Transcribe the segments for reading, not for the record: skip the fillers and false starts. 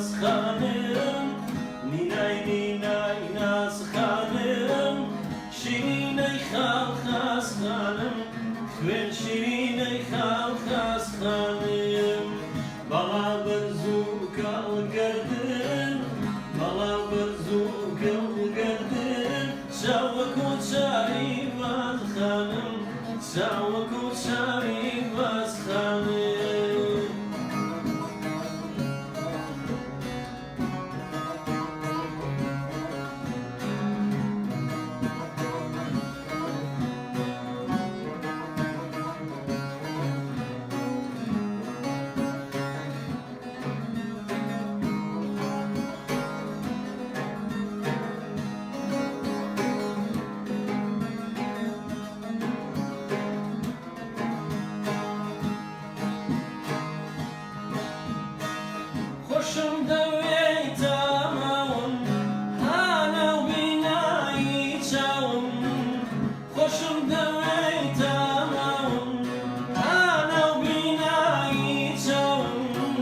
خاص خانم نینای نینای ناز خانم شیرینەی خاڵ خاص خانم خوێن شیرینەی خاڵ خاص خانم بەڵا بەرز و گەڵگەردن بەڵا بەرز و گەڵگەردن چاوەکو چاوی باز خانم چاوەکو چاوی باز خانم خۆشم دەوێتە ماوم هانە و بینایی چاوم خۆشم دەوێتە ماوم هانە و بینایی چاوم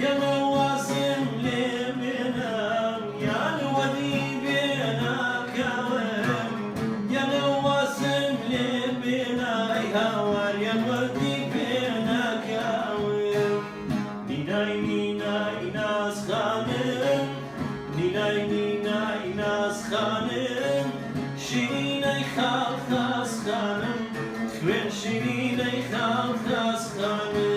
یەنە وازم لێ بێنم یان وەدی بێنە کاوم یەنە وازم لێ بێنای هاوار یان وەدی بێنە کاوم نینای نینای ناز خانم نینای نینای ناز خانم شیرینەی خاڵ خاص خانم خوێن شیرینەی خاڵ خاص خانم